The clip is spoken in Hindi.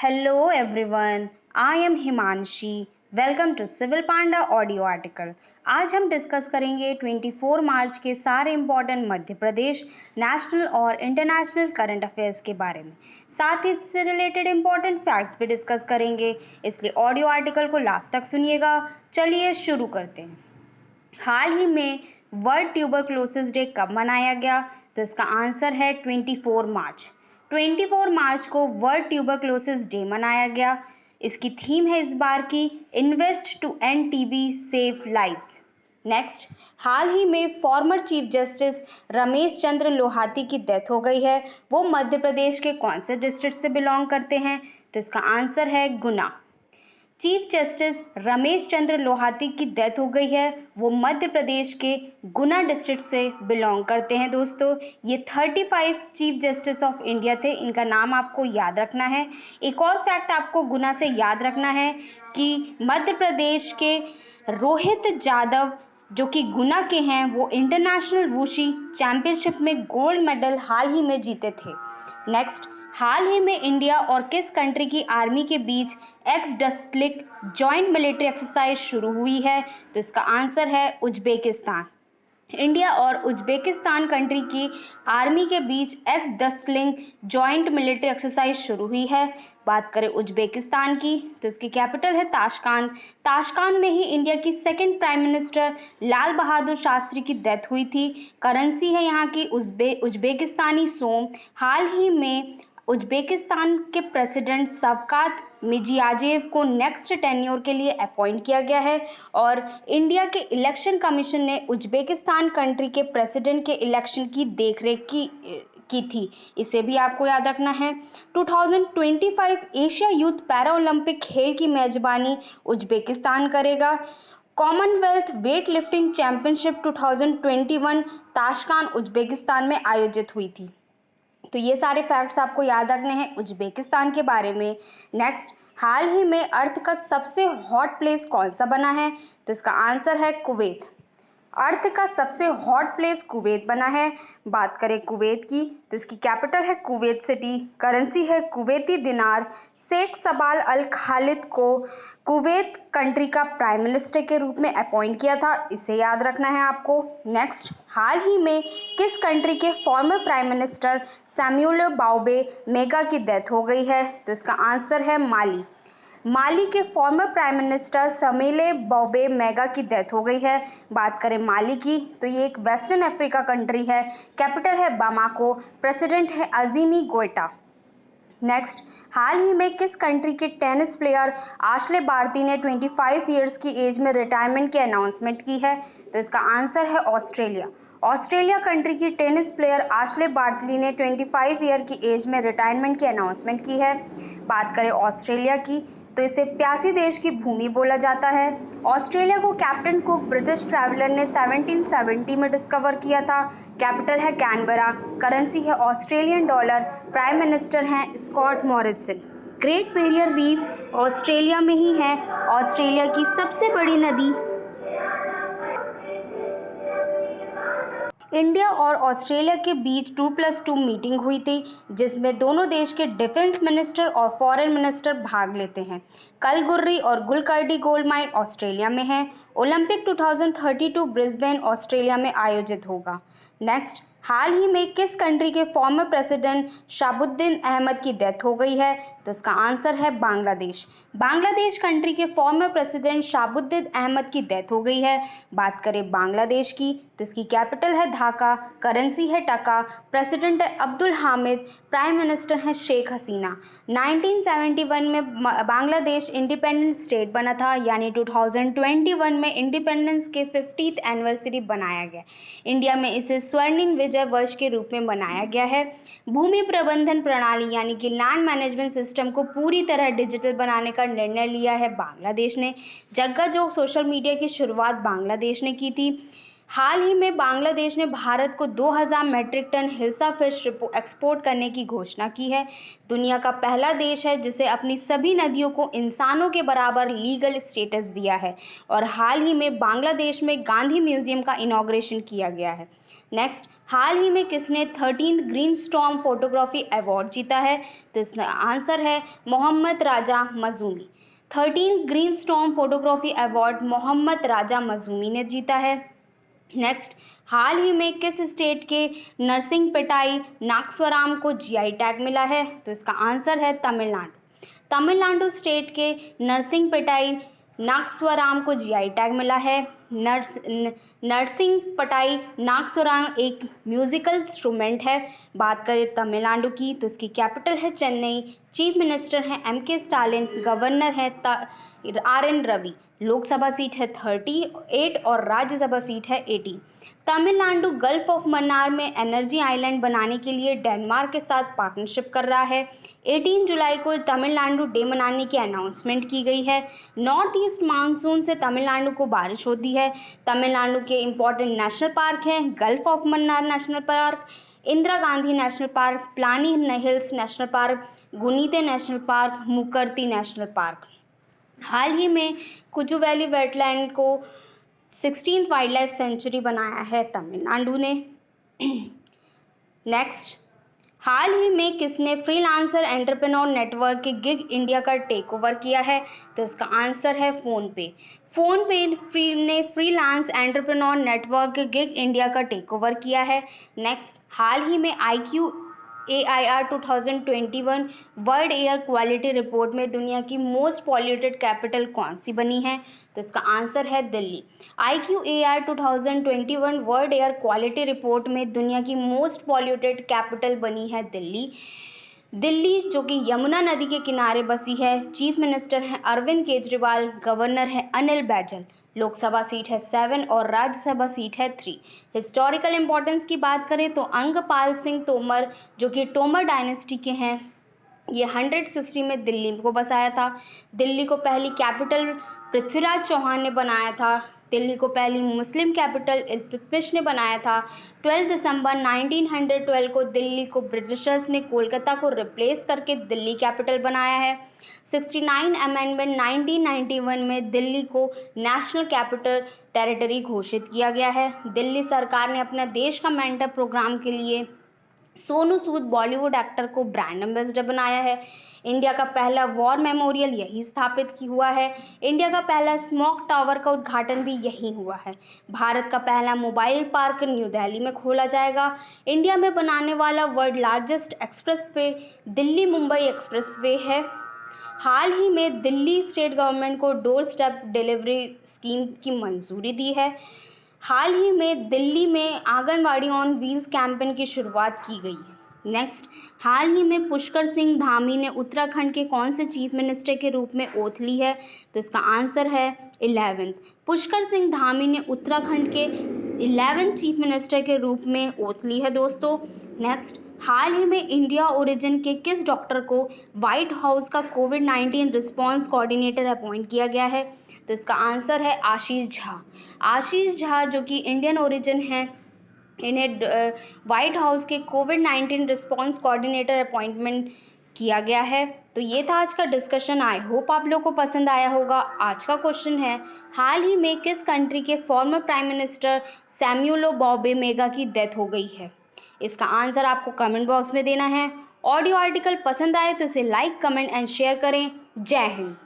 Hello everyone, I am Himanshi. Welcome to Civil Panda audio article. आज हम डिस्कस करेंगे 24 मार्च के सारे इम्पॉर्टेंट मध्य प्रदेश नेशनल और इंटरनेशनल करंट अफेयर्स के बारे में। साथ ही इससे रिलेटेड इम्पॉर्टेंट फैक्ट्स भी डिस्कस करेंगे, इसलिए ऑडियो आर्टिकल को लास्ट तक सुनिएगा। चलिए शुरू करते हैं। हाल ही में वर्ल्ड ट्यूबरक्लोसिस डे कब मनाया गया? तो इसका आंसर है 24 मार्च। 24 मार्च को वर्ल्ड ट्यूबरक्लोसिस डे मनाया गया। इसकी थीम है इस बार की invest to end TB save lives. Next, हाल ही में former chief justice Ramesh Chandra Lahoti की डेथ हो गई है। वो मध्य प्रदेश के कौन से डिस्ट्रिक्ट से बिलोंग करते हैं? तो इसका आंसर है गुना। चीफ जस्टिस रमेश चंद्र लोहाती की डेथ हो गई है। वो मध्य प्रदेश के गुना डिस्ट्रिक्ट से बिलोंग करते हैं। दोस्तों, ये 35 चीफ जस्टिस ऑफ इंडिया थे, इनका नाम आपको याद रखना है। एक और फैक्ट आपको गुना से याद रखना है कि मध्य प्रदेश के रोहित जाधव जो कि गुना के हैं, वो इंटरनेशनल वुशी चैंपियनशिप में गोल्ड मेडल हाल ही में जीते थे। नेक्स्ट, हाल ही में इंडिया और किस कंट्री की आर्मी के बीच एक्स-डस्लिक जॉइंट मिलिट्री एक्सरसाइज शुरू हुई है? तो इसका आंसर है उज्बेकिस्तान। इंडिया और उज्बेकिस्तान कंट्री की आर्मी के बीच एक्स-डस्लिंग जॉइंट मिलिट्री एक्सरसाइज शुरू हुई है। बात करें उज्बेकिस्तान की, तो इसकी कैपिटल है ताशकांत। ताशकांत में ही इंडिया की second prime minister Lal Bahadur Shastri की डेथ हुई थी। करेंसी है यहाँ की उज्बेकिस्तानी सोम। हाल ही में उज्बेकिस्तान के प्रेसिडेंट शवकात मिर्जियाजेव को नेक्स्ट टेन्योर के लिए अपॉइंट किया गया है और इंडिया के इलेक्शन कमीशन ने उज्बेकिस्तान कंट्री के प्रेसिडेंट के इलेक्शन की देखरेख की थी। इसे भी आपको याद रखना है। 2025 एशिया यूथ पैरा ओलंपिक खेल की मेजबानी उज्बेकिस्तान करेगा। Commonwealth weight lifting championship 2021 Tashkent Uzbekistan में आयोजित हुई थी। तो ये सारे फैक्ट्स आपको याद रखने हैं उज्बेकिस्तान के बारे में। नेक्स्ट, हाल ही में अर्थ का सबसे हॉट प्लेस कौन सा बना है? तो इसका आंसर है कुवैत। अर्थ का सबसे हॉट प्लेस कुवैत बना है। बात करें कुवैत की, तो इसकी कैपिटल है कुवैत सिटी। करेंसी है कुवैती दिनार। शेख सबाल अल खालिद को कुवैत कंट्री का प्राइम मिनिस्टर के रूप में अपॉइंट किया था, इसे याद रखना है आपको। नेक्स्ट, हाल ही में किस कंट्री के फॉर्मर प्राइम मिनिस्टर सैमुअल बाओबे मेगा की डेथ हो गई है? तो इसका आंसर है माली। माली के फॉर्मर प्राइम मिनिस्टर समेले बॉबे मेगा की डेथ हो गई है। बात करें माली की, तो ये एक वेस्टर्न अफ्रीका कंट्री है। कैपिटल है बामाको। प्रेसिडेंट है अजीमी गोइटा। नेक्स्ट, हाल ही में किस कंट्री के टेनिस प्लेयर आशले बार्टी ने 25 ईयर्स की एज में रिटायरमेंट की अनाउंसमेंट की है? तो इसका आंसर है ऑस्ट्रेलिया। ऑस्ट्रेलिया कंट्री की टेनिस प्लेयर आशले बार्टली ने 25 ईयर की एज में रिटायरमेंट की अनाउंसमेंट की है। बात करें ऑस्ट्रेलिया की, तो इसे प्यासी देश की भूमि बोला जाता है। ऑस्ट्रेलिया को कैप्टन कुक ब्रिटिश ट्रैवलर ने 1770 में डिस्कवर किया था। कैपिटल है कैनबरा। करेंसी है ऑस्ट्रेलियन डॉलर। प्राइम मिनिस्टर हैं Scott Morrison. Great barrier reef Australia में ही है। ऑस्ट्रेलिया की सबसे बड़ी नदी इंडिया और ऑस्ट्रेलिया के बीच 2+2 मीटिंग हुई थी, जिसमें दोनों देश के डिफेंस मिनिस्टर और फॉरेन मिनिस्टर भाग लेते हैं। कलगुर्री और गुलकर्डी गोल्ड माइन ऑस्ट्रेलिया में है। ओलंपिक 2032 ब्रिस्बेन ऑस्ट्रेलिया में आयोजित होगा। नेक्स्ट, हाल ही में किस कंट्री के फॉर्मर प्रेसिडेंट शाबुद्दीन अहमद की डेथ हो गई है? तो इसका आंसर है बांग्लादेश। बांग्लादेश कंट्री के फॉर्मर प्रेसिडेंट शाबुद्दीन अहमद की डेथ हो गई है। बात करें बांग्लादेश की, तो इसकी कैपिटल है ढाका। करेंसी है टका। प्रेसिडेंट है अब्दुल हामिद। प्राइम मिनिस्टर हैं शेख हसीना। 1971 में बांग्लादेश इंडिपेंडेंट स्टेट बना था, यानी 2021 में इंडिपेंडेंस के 50th एनिवर्सरी बनाया गया। इंडिया में इसे स्वर्णिम विजय वर्ष के रूप में मनाया गया है। भूमि प्रबंधन प्रणाली यानी कि लैंड मैनेजमेंट सिस्टम को पूरी तरह डिजिटल बनाने का निर्णय लिया है बांग्लादेश ने। जग्गा जोग सोशल मीडिया की शुरुआत बांग्लादेश ने की थी। हाल ही में बांग्लादेश ने भारत को 2000 metric ton hilsa fish export करने की घोषणा की है। दुनिया का पहला देश है जिसे अपनी सभी नदियों को इंसानों के बराबर लीगल स्टेटस दिया है। और हाल ही में बांग्लादेश में गांधी म्यूजियम का इनॉग्रेशन किया गया है। नेक्स्ट, हाल ही में किसने 13th green storm photography award जीता है? तो इसका आंसर है Mohammad Reza Masoumi. 13th green storm photography award Mohammad Reza Masoumi ने जीता है। नेक्स्ट, हाल ही में किस स्टेट के नरसिंहपेटाई नागस्वराम को जीआई टैग मिला है? तो इसका आंसर है तमिलनाडु। तमिलनाडु स्टेट के नरसिंहपेटाई नागस्वराम को जीआई टैग मिला है। नरसिंहपेटाई नागस्वराम एक म्यूजिकल इंस्ट्रूमेंट है। बात करें तमिलनाडु की तो इसकी कैपिटल है चेन्नई। चीफ मिनिस्टर हैं एमके स्टालिन। गवर्नर है आर.एन. रवि। लोकसभा सीट है 38 और राज्यसभा सीट है 80। तमिलनाडु गल्फ ऑफ मन्नार में एनर्जी आइलैंड बनाने के लिए डेनमार्क के साथ पार्टनरशिप कर रहा है। 18 जुलाई को तमिलनाडु डे मनाने की अनाउंसमेंट की गई है। नॉर्थ ईस्ट मानसून से तमिलनाडु को बारिश होती है। तमिलनाडु के इंपॉर्टेंट नेशनल पार्क हैं gulf of Mannar national park, Indira Gandhi national park, प्लानी hills national park, गुनीते national park, मुकर्ती national park. हाल ही में कुजू वैली वेटलैंड को 16th वाइल्ड लाइफ सेंचुरी बनाया है तमिलनाडु ने। नेक्स्ट, हाल ही में किसने फ्रीलांसर एंटरप्रेन्योर नेटवर्क के गिग इंडिया का टेक ओवर किया है? तो इसका आंसर है फ़ोनपे। फ़ोनपे ने फ्रीलांस एंटरप्रेन्योर नेटवर्क के गिग इंडिया का टेक ओवर किया है। नेक्स्ट, हाल ही में IQAIR 2021 world air quality report में दुनिया की मोस्ट पॉल्यूटेड कैपिटल कौन सी बनी है? तो इसका आंसर है Delhi. IQAIR 2021 world air quality report में दुनिया की मोस्ट पॉल्यूटेड कैपिटल बनी है दिल्ली। दिल्ली जो कि यमुना नदी के किनारे बसी है। चीफ मिनिस्टर हैं अरविंद केजरीवाल। गवर्नर है अनिल बैजल। लोकसभा सीट है 7 और राज्यसभा सीट है 3। हिस्टोरिकल इंपॉर्टेंस की बात करें तो अंगपाल सिंह तोमर जो कि तोमर डायनेस्टी के हैं, ये 160 में दिल्ली को बसाया था। दिल्ली को पहली कैपिटल पृथ्वीराज चौहान ने बनाया था। दिल्ली को पहली मुस्लिम कैपिटल इल्तुतमिश ने बनाया था। 12 दिसंबर 1912 को दिल्ली को ब्रिटिशर्स ने कोलकाता को रिप्लेस करके दिल्ली कैपिटल बनाया है। 69 अमेंडमेंट 1991 में दिल्ली को नेशनल कैपिटल टेरिटरी घोषित किया गया है। दिल्ली सरकार ने अपना देश का मेंटर प्रोग्राम के लिए सोनू सूद बॉलीवुड एक्टर को ब्रांड एम्बेसडर बनाया है। इंडिया का पहला वॉर मेमोरियल यही स्थापित हुआ है। इंडिया का पहला स्मोक टावर का उद्घाटन भी यही हुआ है। भारत का पहला मोबाइल पार्क न्यू दिल्ली में खोला जाएगा। इंडिया में बनाने वाला world largest expressway Delhi Mumbai expressway है। हाल ही में दिल्ली स्टेट गवर्नमेंट को डोर स्टेप डिलीवरी स्कीम की मंजूरी दी है। हाल ही में दिल्ली में आंगनवाड़ी ऑन व्हील्स कैंपेन की शुरुआत की गई है। नेक्स्ट, हाल ही में पुष्कर सिंह धामी ने उत्तराखंड के कौन से चीफ मिनिस्टर के रूप में ओथ ली है? तो इसका आंसर है 11th। पुष्कर सिंह धामी ने उत्तराखंड के 11th चीफ मिनिस्टर के रूप में ओथ ली है दोस्तों। नेक्स्ट, हाल ही में इंडिया ओरिजिन के किस डॉक्टर को व्हाइट हाउस का कोविड-19 रिस्पांस कोऑर्डिनेटर अपॉइंट किया गया है? तो इसका आंसर है आशीष झा। आशीष झा जो कि इंडियन ओरिजिन हैं, इन्हें व्हाइट हाउस के कोविड-19 रिस्पांस कोऑर्डिनेटर अपॉइंटमेंट किया गया है। तो ये था आज का डिस्कशन। आई होप आप लोग को पसंद आया होगा। आज का क्वेश्चन है, हाल ही में किस कंट्री के फॉर्मर प्राइम मिनिस्टर सैमुअल बॉबे मेगा की डेथ हो गई है? इसका आंसर आपको कमेंट बॉक्स में देना है। ऑडियो आर्टिकल पसंद आए तो इसे लाइक, कमेंट एंड शेयर करें। जय हिंद।